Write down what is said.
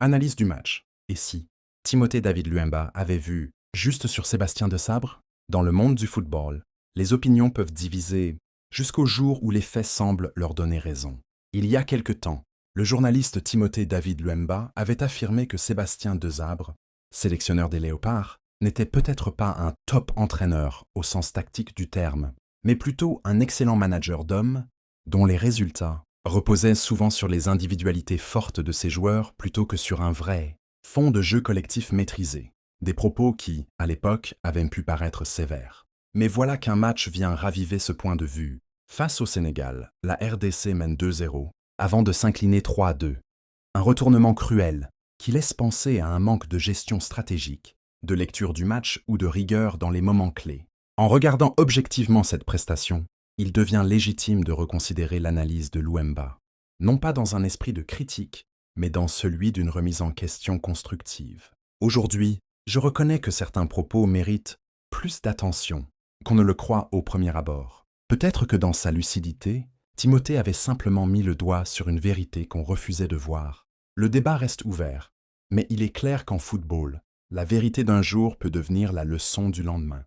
Analyse du match. Et si Timothée David Luemba avait vu juste sur Sébastien Desabre? Dans le monde du football, les opinions peuvent diviser jusqu'au jour où les faits semblent leur donner raison. Il y a quelque temps, le journaliste Timothée David Luemba avait affirmé que Sébastien Desabre, sélectionneur des Léopards, n'était peut-être pas un top entraîneur au sens tactique du terme, mais plutôt un excellent manager d'hommes dont les résultats reposaient souvent sur les individualités fortes de ses joueurs plutôt que sur un vrai fond de jeu collectif maîtrisé. Des propos qui, à l'époque, avaient pu paraître sévères. Mais voilà qu'un match vient raviver ce point de vue. Face au Sénégal, la RDC mène 2-0, avant de s'incliner 3-2. Un retournement cruel qui laisse penser à un manque de gestion stratégique, de lecture du match ou de rigueur dans les moments clés. En regardant objectivement cette prestation, il devient légitime de reconsidérer l'analyse de Luemba, non pas dans un esprit de critique, mais dans celui d'une remise en question constructive. Aujourd'hui, je reconnais que certains propos méritent plus d'attention qu'on ne le croit au premier abord. Peut-être que dans sa lucidité, Timothée avait simplement mis le doigt sur une vérité qu'on refusait de voir. Le débat reste ouvert, mais il est clair qu'en football, la vérité d'un jour peut devenir la leçon du lendemain.